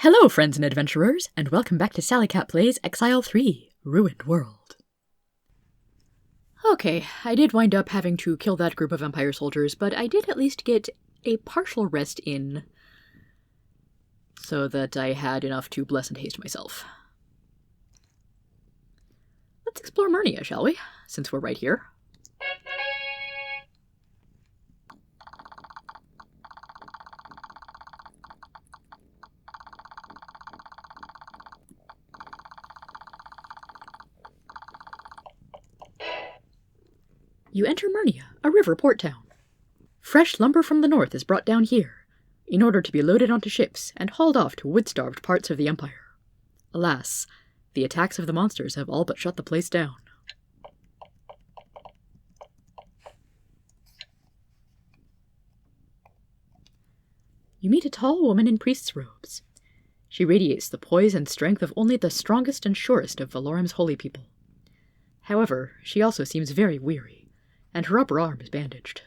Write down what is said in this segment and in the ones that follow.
Hello, friends and adventurers, and welcome back to Sally Cat Plays Exile 3, Ruined World. Okay, I did wind up having to kill that group of Empire soldiers, but I did at least get a partial rest in, so that I had enough to bless and haste myself. Let's explore Mernia, shall we? Since we're right here. You enter Mernia, a river port town. Fresh lumber from the north is brought down here, in order to be loaded onto ships and hauled off to wood-starved parts of the Empire. Alas, the attacks of the monsters have all but shut the place down. You meet a tall woman in priest's robes. She radiates the poise and strength of only the strongest and surest of Valorum's holy people. However, she also seems very weary, and her upper arm is bandaged.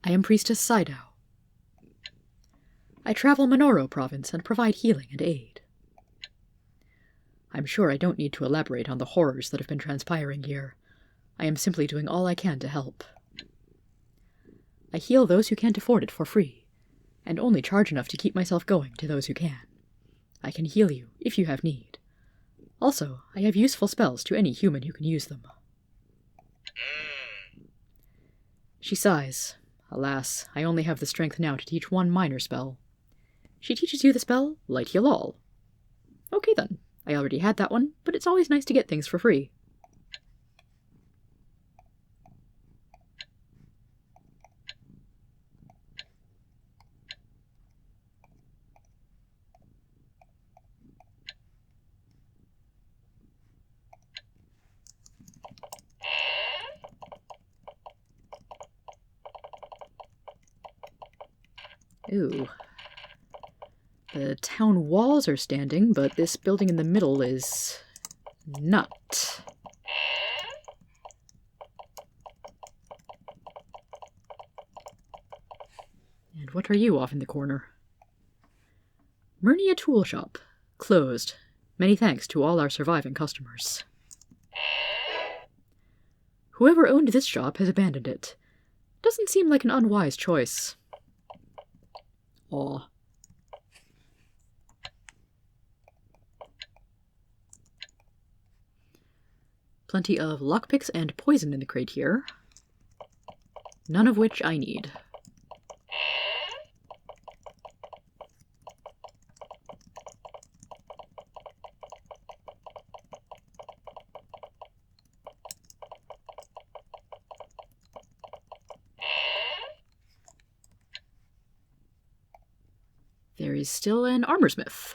I am Priestess Sidao. I travel Monoro province and provide healing and aid. I'm sure I don't need to elaborate on the horrors that have been transpiring here. I am simply doing all I can to help. I heal those who can't afford it for free, and only charge enough to keep myself going to those who can. I can heal you if you have need. Also, I have useful spells to any human who can use them. She sighs. Alas, I only have the strength now to teach one minor spell. She teaches you the spell, Light Heal All. Okay then, I already had that one, but it's always nice to get things for free. Ooh. The town walls are standing, but this building in the middle is not. And what are you off in the corner? Mernia Tool Shop. Closed. Many thanks to all our surviving customers. Whoever owned this shop has abandoned it. Doesn't seem like an unwise choice. Aw. Plenty of lockpicks and poison in the crate here. None of which I need. There is still an armorsmith.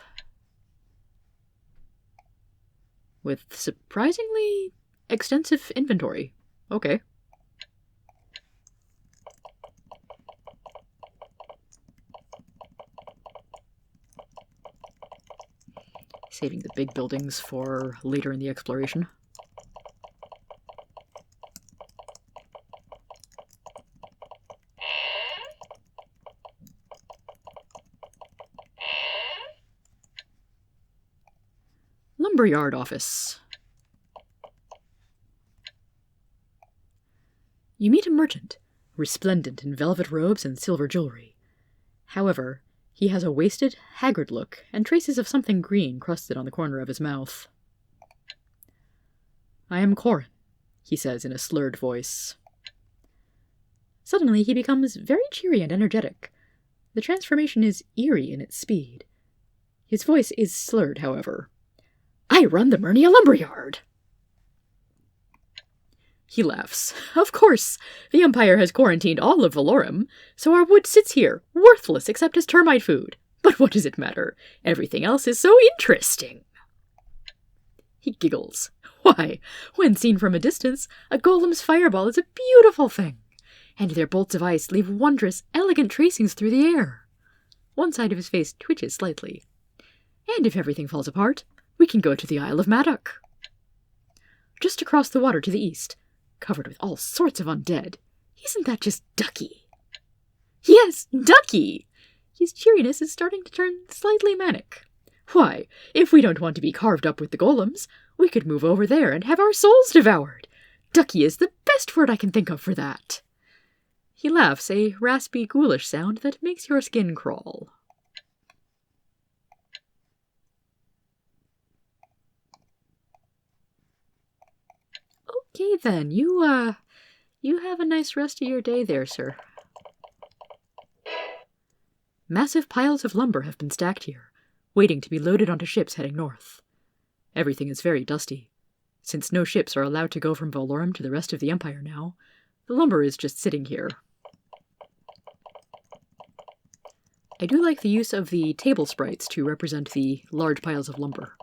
With surprisingly extensive inventory. Okay. Saving the big buildings for later in the exploration. Lumberyard office. You meet a merchant, resplendent in velvet robes and silver jewelry. However, he has a wasted, haggard look and traces of something green crusted on the corner of his mouth. I am Corin, he says in a slurred voice. Suddenly he becomes very cheery and energetic. The transformation is eerie in its speed. His voice is slurred, however. I run the Mernia Lumberyard! He laughs. Of course, the Empire has quarantined all of Valorum, so our wood sits here, worthless except as termite food. But what does it matter? Everything else is so interesting. He giggles. Why, when seen from a distance, a golem's fireball is a beautiful thing, and their bolts of ice leave wondrous, elegant tracings through the air. One side of his face twitches slightly. And if everything falls apart, we can go to the Isle of Maddock. Just across the water to the east, covered with all sorts of undead. Isn't that just ducky? Yes, ducky! His cheeriness is starting to turn slightly manic. Why, if we don't want to be carved up with the golems, we could move over there and have our souls devoured. Ducky is the best word I can think of for that. He laughs, a raspy, ghoulish sound that makes your skin crawl. Okay then, you have a nice rest of your day there, sir. Massive piles of lumber have been stacked here, waiting to be loaded onto ships heading north. Everything is very dusty. Since no ships are allowed to go from Valorum to the rest of the Empire now, the lumber is just sitting here. I do like the use of the table sprites to represent the large piles of lumber.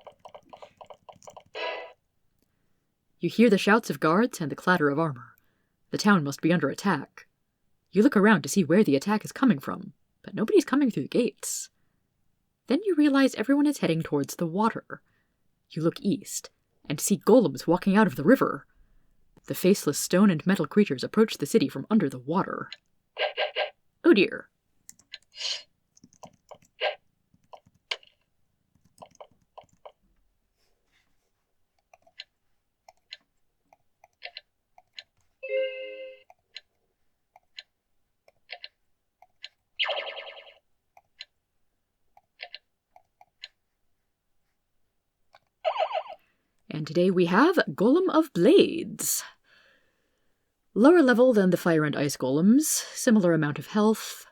You hear the shouts of guards and the clatter of armor. The town must be under attack. You look around to see where the attack is coming from, but nobody's coming through the gates. Then you realize everyone is heading towards the water. You look east, and see golems walking out of the river. The faceless stone and metal creatures approach the city from under the water. Oh dear. And today we have Golem of Blades. Lower level than the fire and ice golems, similar amount of health.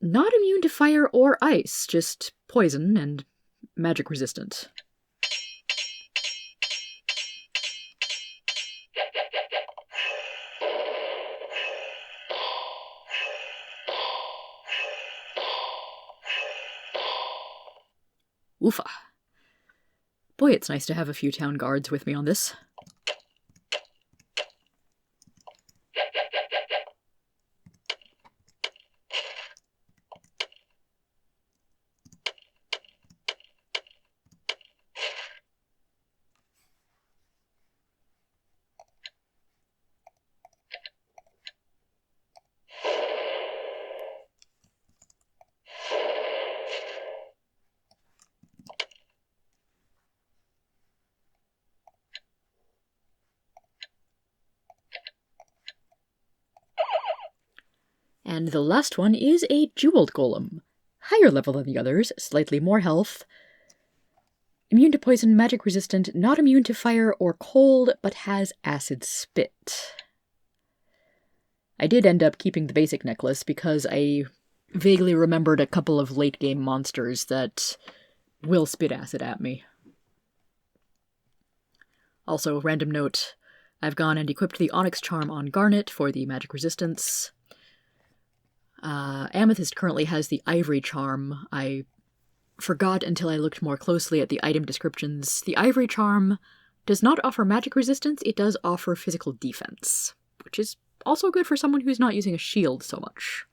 Not immune to fire or ice, just poison and magic resistant. Oofa. Boy, it's nice to have a few town guards with me on this. And the last one is a jeweled golem. Higher level than the others, slightly more health. Immune to poison, magic resistant, not immune to fire or cold, but has acid spit. I did end up keeping the basic necklace because I vaguely remembered a couple of late game monsters that will spit acid at me. Also, random note, I've gone and equipped the Onyx Charm on Garnet for the magic resistance. Amethyst currently has the Ivory Charm. I forgot until I looked more closely at the item descriptions. The Ivory Charm does not offer magic resistance, it does offer physical defense, which is also good for someone who's not using a shield so much.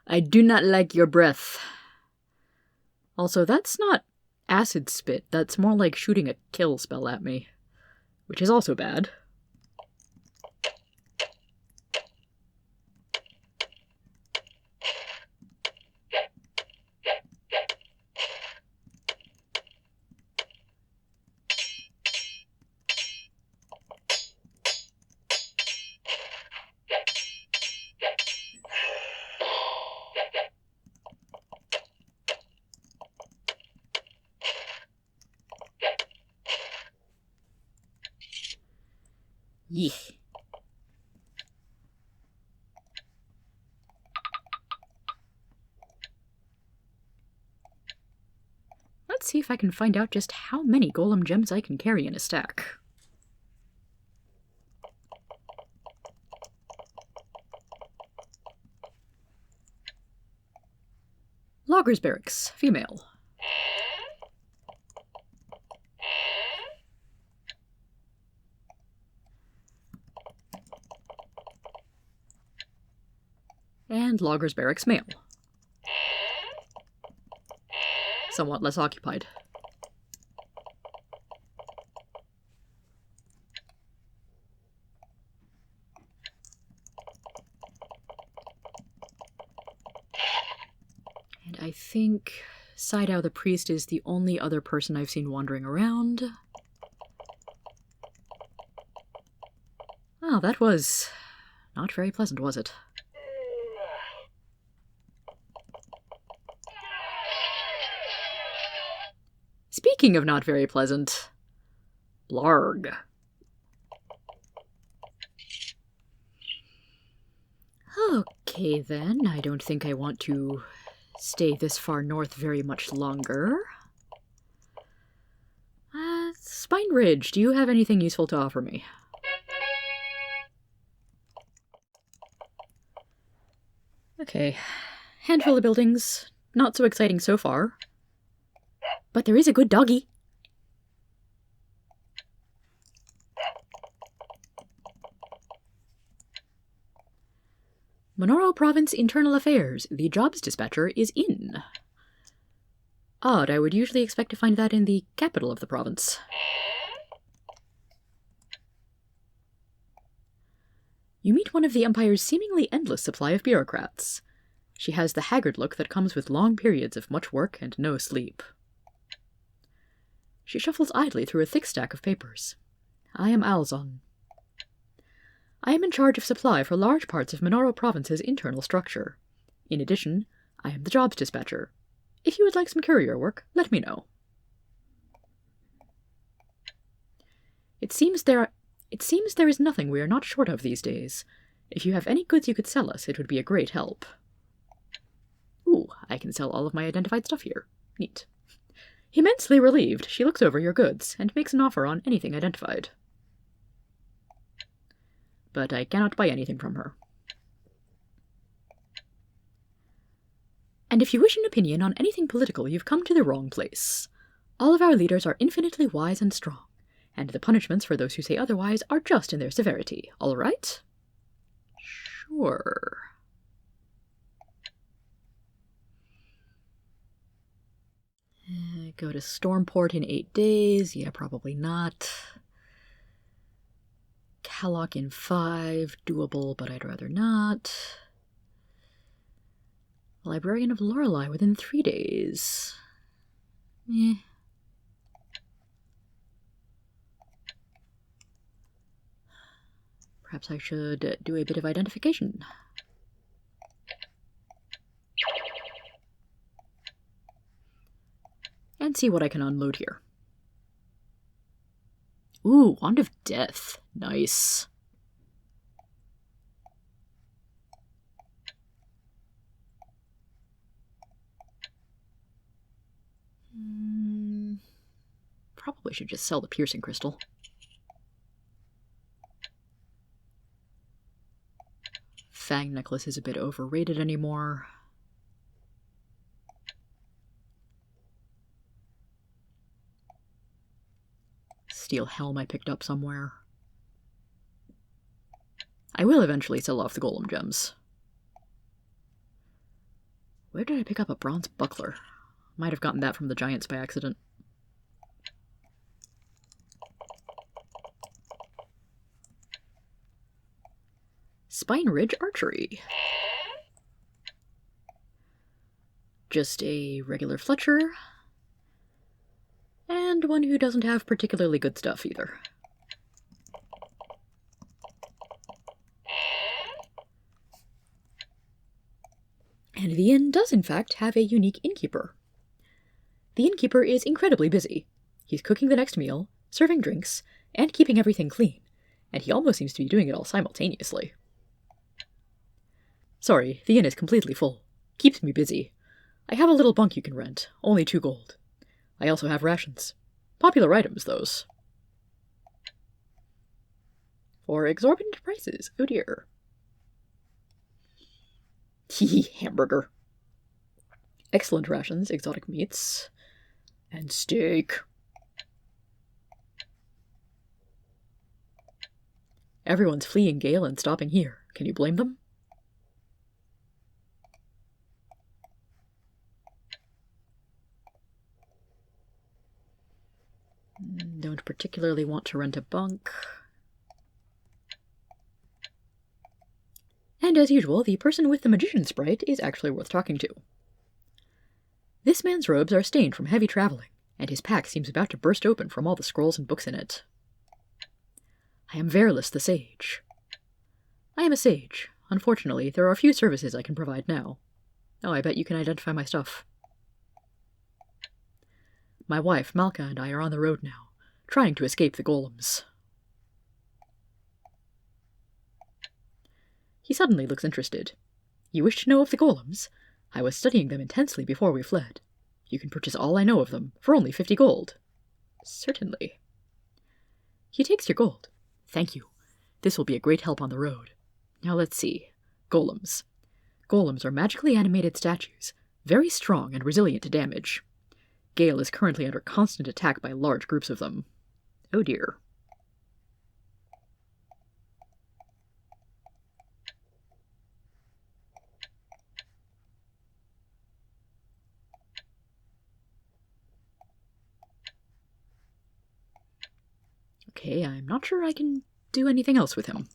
I do not like your breath. Also, that's not acid spit, that's more like shooting a kill spell at me, which is also bad. Yeah. Let's see if I can find out just how many golem gems I can carry in a stack. Logger's Barracks, female. And Logger's Barracks, male. Somewhat less occupied. And I think Sidao the priest is the only other person I've seen wandering around. Oh, that was not very pleasant, was it? Speaking of not very pleasant, blarg. Okay then, I don't think I want to stay this far north very much longer. Spineridge, do you have anything useful to offer me? Okay, handful of buildings, not so exciting so far. But there is a good doggy. Monoro Province Internal Affairs. The jobs dispatcher is in. Odd, I would usually expect to find that in the capital of the province. You meet one of the Empire's seemingly endless supply of bureaucrats. She has the haggard look that comes with long periods of much work and no sleep. She shuffles idly through a thick stack of papers. I am Alzon. I am in charge of supply for large parts of Monoro Province's internal structure. In addition, I am the jobs dispatcher. If you would like some courier work, let me know. It seems there is nothing we are not short of these days. If you have any goods you could sell us, it would be a great help. Ooh, I can sell all of my identified stuff here. Neat. Immensely relieved, she looks over your goods and makes an offer on anything identified. But I cannot buy anything from her. And if you wish an opinion on anything political, you've come to the wrong place. All of our leaders are infinitely wise and strong, and the punishments for those who say otherwise are just in their severity, all right? Sure. Go to Stormport in 8 days. Yeah, probably not. Kalok in 5. Doable, but I'd rather not. Librarian of Lorelei within 3 days. Perhaps I should do a bit of identification. And see what I can unload here. Ooh, Wand of Death. Nice. Probably should just sell the piercing crystal. Fang necklace is a bit overrated anymore. Steel helm I picked up somewhere. I will eventually sell off the golem gems. Where did I pick up a bronze buckler? Might have gotten that from the giants by accident. Spineridge Archery. Just a regular Fletcher. And one who doesn't have particularly good stuff either. And the inn does in fact have a unique innkeeper. The innkeeper is incredibly busy. He's cooking the next meal, serving drinks, and keeping everything clean, and he almost seems to be doing it all simultaneously. Sorry, the inn is completely full. Keeps me busy. I have a little bunk you can rent, only 2 gold. I also have rations. Popular items, those. For exorbitant prices, oh dear. Hee hamburger. Excellent rations, exotic meats, and steak. Everyone's fleeing Gale and stopping here. Can you blame them? Don't particularly want to rent a bunk. And as usual, the person with the magician sprite is actually worth talking to. This man's robes are stained from heavy traveling, and his pack seems about to burst open from all the scrolls and books in it. I am Verilus the Sage. I am a sage. Unfortunately, there are few services I can provide now. Oh, I bet you can identify my stuff. My wife, Malka, and I are on the road now, trying to escape the golems. He suddenly looks interested. You wish to know of the golems? I was studying them intensely before we fled. You can purchase all I know of them for only 50 gold. Certainly. He takes your gold. Thank you. This will be a great help on the road. Now let's see. Golems. Golems are magically animated statues, very strong and resilient to damage. Gale is currently under constant attack by large groups of them. Oh dear. Okay, I'm not sure I can do anything else with him.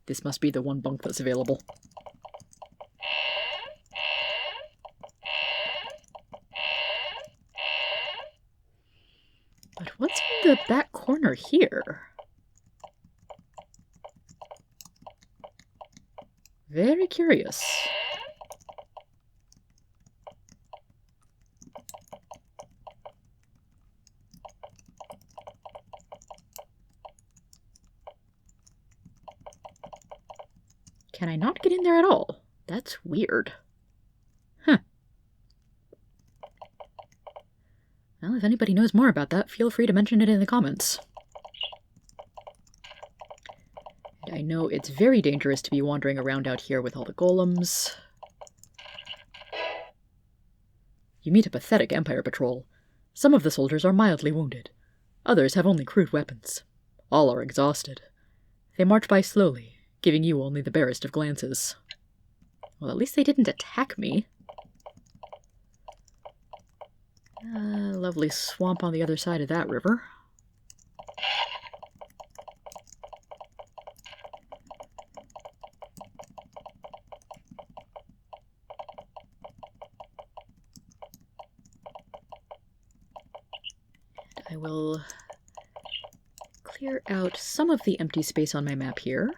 This must be the one bunk that's available. But what's in the back corner here? Very curious. Can I not get in there at all? That's weird. Huh. Well, if anybody knows more about that, feel free to mention it in the comments. And I know it's very dangerous to be wandering around out here with all the golems. You meet a pathetic Empire patrol. Some of the soldiers are mildly wounded. Others have only crude weapons. All are exhausted. They march by slowly, giving you only the barest of glances. Well, at least they didn't attack me. Lovely swamp on the other side of that river. And I will clear out some of the empty space on my map here.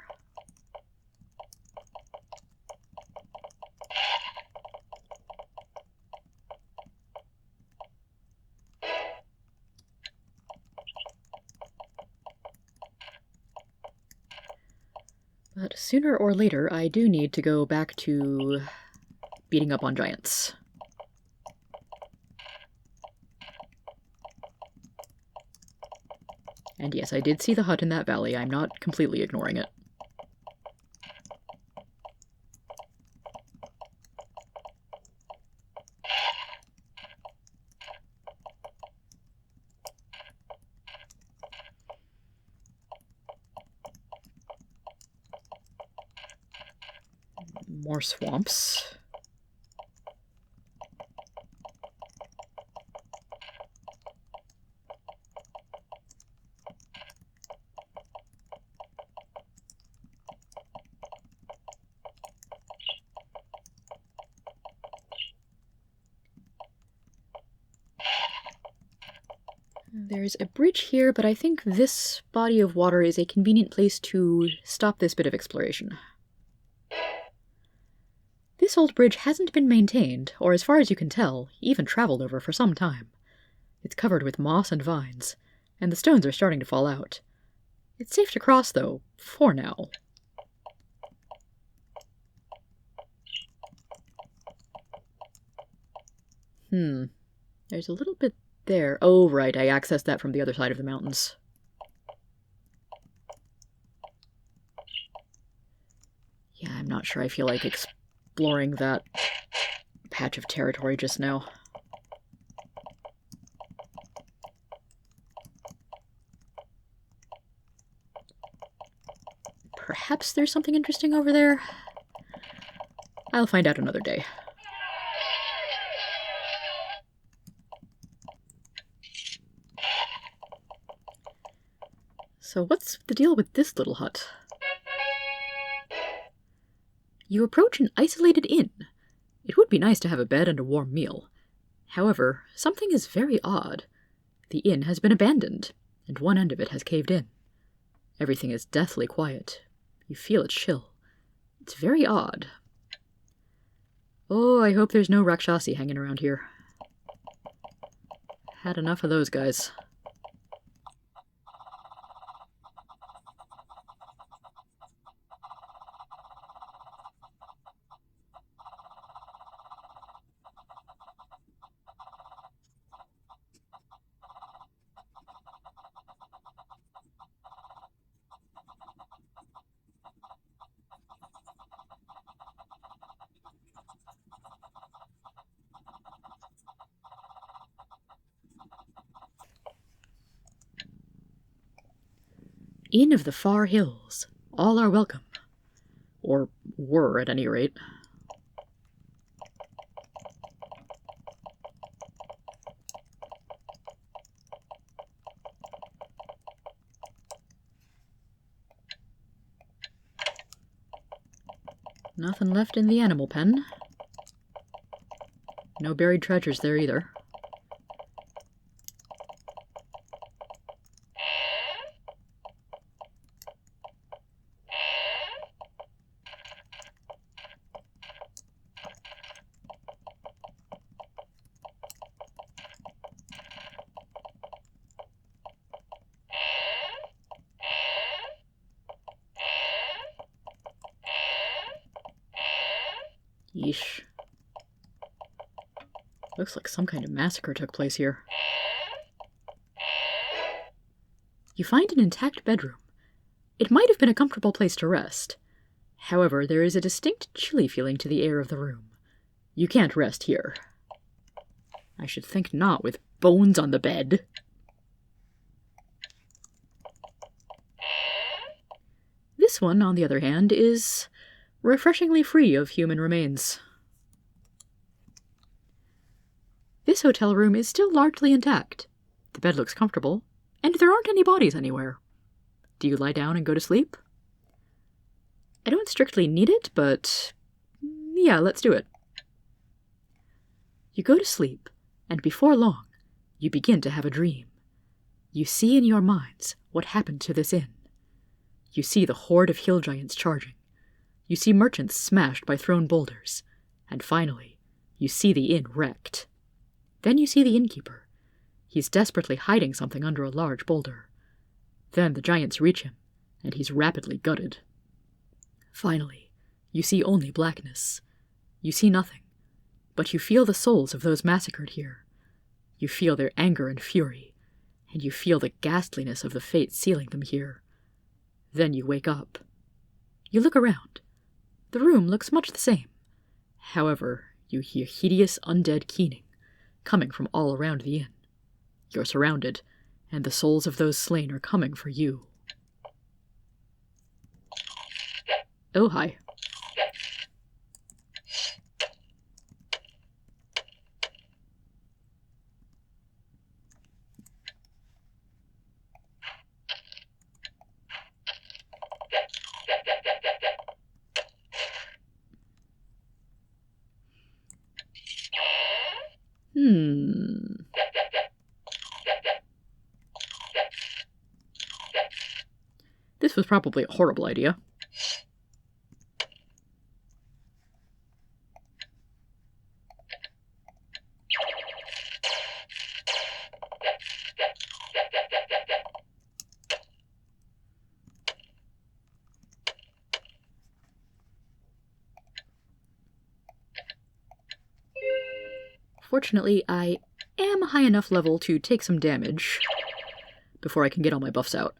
But sooner or later, I do need to go back to beating up on giants. And yes, I did see the hut in that valley. I'm not completely ignoring it. More swamps. There's a bridge here, but I think this body of water is a convenient place to stop this bit of exploration. This old bridge hasn't been maintained, or as far as you can tell, even traveled over for some time. It's covered with moss and vines, and the stones are starting to fall out. It's safe to cross, though, for now. There's a little bit there. Oh, right, I accessed that from the other side of the mountains. Yeah, I'm not sure I feel like exploring that patch of territory just now. Perhaps there's something interesting over there? I'll find out another day. So what's the deal with this little hut? You approach an isolated inn. It would be nice to have a bed and a warm meal. However, something is very odd. The inn has been abandoned, and one end of it has caved in. Everything is deathly quiet. You feel it chill. It's very odd. Oh, I hope there's no Rakshasi hanging around here. Had enough of those guys. Inn of the Far Hills. All are welcome. Or were, at any rate. Nothing left in the animal pen. No buried treasures there either. Yeesh. Looks like some kind of massacre took place here. You find an intact bedroom. It might have been a comfortable place to rest. However, there is a distinct chilly feeling to the air of the room. You can't rest here. I should think not, with bones on the bed. This one, on the other hand, is refreshingly free of human remains. This hotel room is still largely intact. The bed looks comfortable, and there aren't any bodies anywhere. Do you lie down and go to sleep? I don't strictly need it, but yeah, let's do it. You go to sleep, and before long, you begin to have a dream. You see in your minds what happened to this inn. You see the horde of hill giants charging. You see merchants smashed by thrown boulders. And finally, you see the inn wrecked. Then you see the innkeeper. He's desperately hiding something under a large boulder. Then the giants reach him, and he's rapidly gutted. Finally, you see only blackness. You see nothing, but you feel the souls of those massacred here. You feel their anger and fury, and you feel the ghastliness of the fate sealing them here. Then you wake up. You look around. The room looks much the same. However, you hear hideous undead keening, coming from all around the inn. You're surrounded, and the souls of those slain are coming for you. Oh, hi. This was probably a horrible idea. Fortunately, I am high enough level to take some damage before I can get all my buffs out.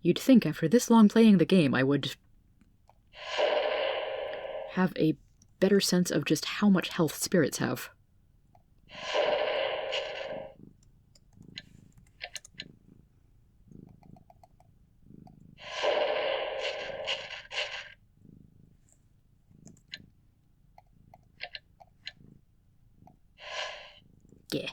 You'd think after this long playing the game I would have a better sense of just how much health spirits have. Yeah.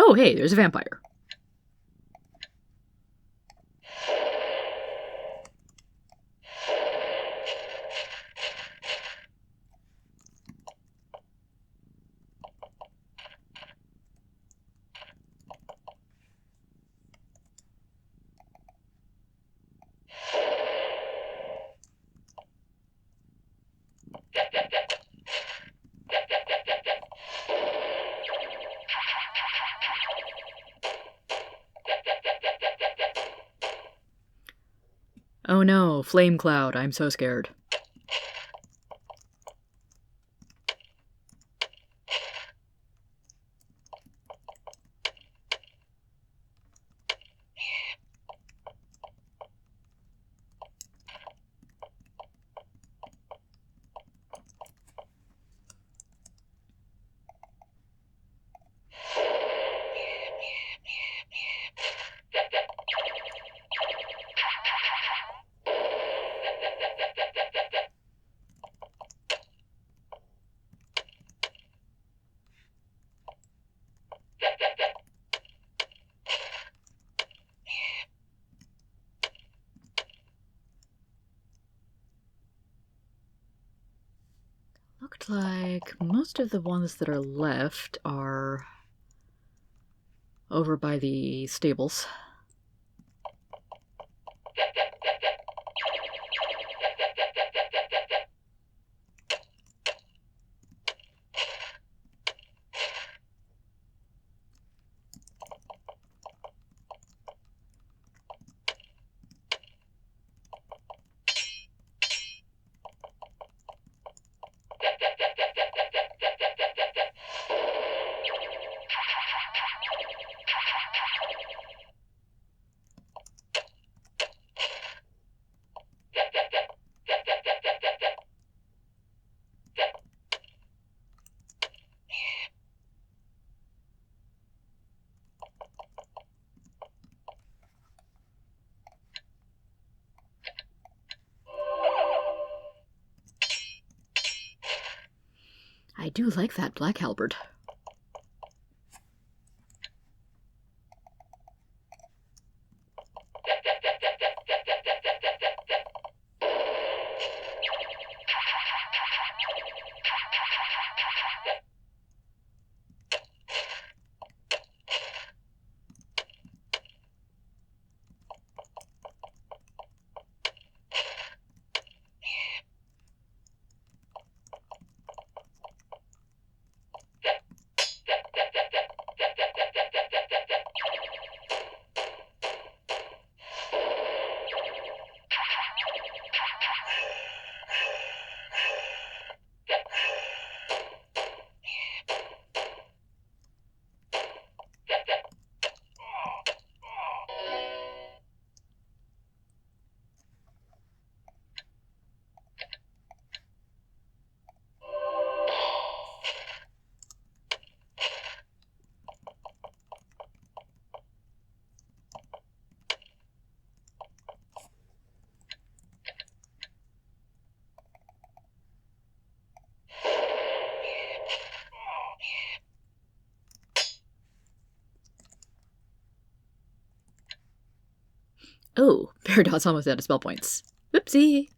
Oh, hey, there's a vampire. Oh no, flame cloud, I'm so scared. Looked like most of the ones that are left are over by the stables. I do like that black halberd. Oh, Peridot's almost out of spell points. Whoopsie!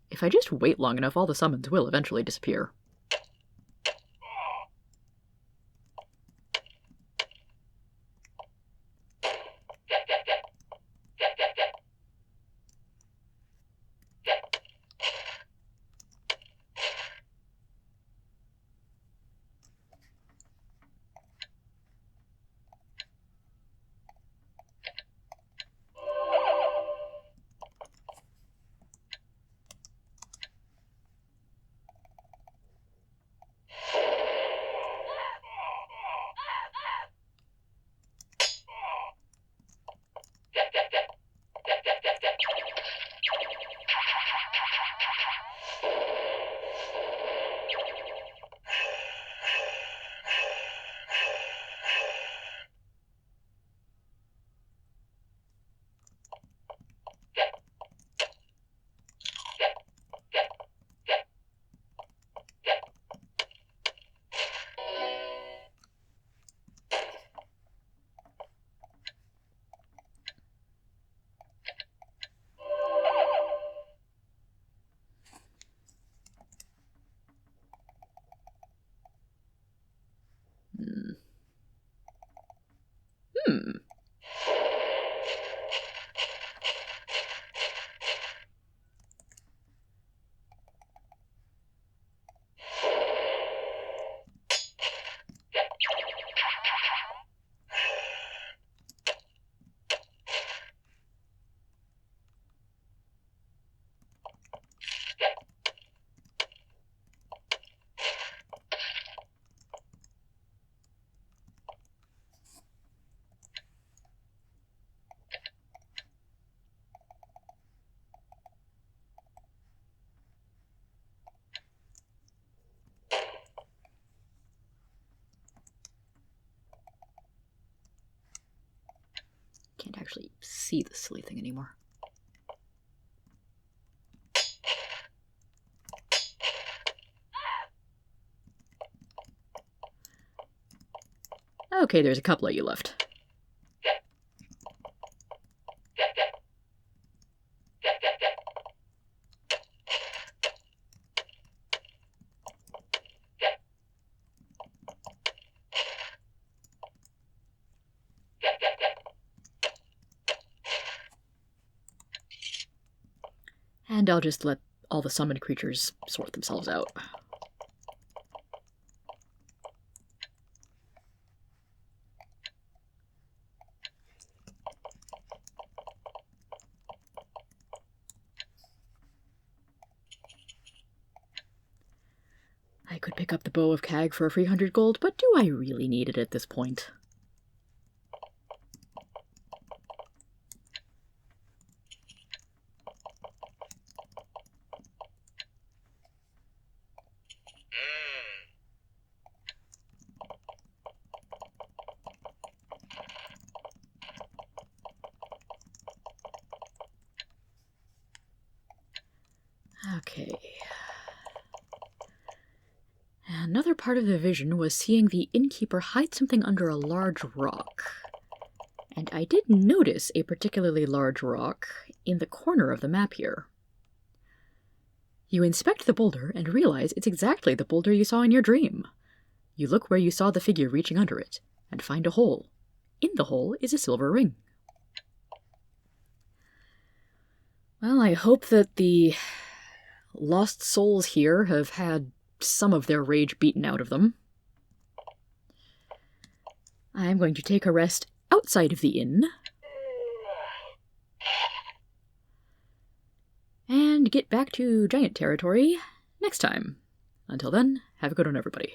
If I just wait long enough, all the summons will eventually disappear. Can't actually see this silly thing anymore. Okay, there's a couple of you left. And I'll just let all the summoned creatures sort themselves out. I could pick up the Bow of Cag for a free 100 gold, but do I really need it at this point? Okay. Another part of the vision was seeing the innkeeper hide something under a large rock. And I did notice a particularly large rock in the corner of the map here. You inspect the boulder and realize it's exactly the boulder you saw in your dream. You look where you saw the figure reaching under it, and find a hole. In the hole is a silver ring. Well, I hope that the lost souls here have had some of their rage beaten out of them. I'm going to take a rest outside of the inn. And get back to giant territory next time. Until then, have a good one, everybody.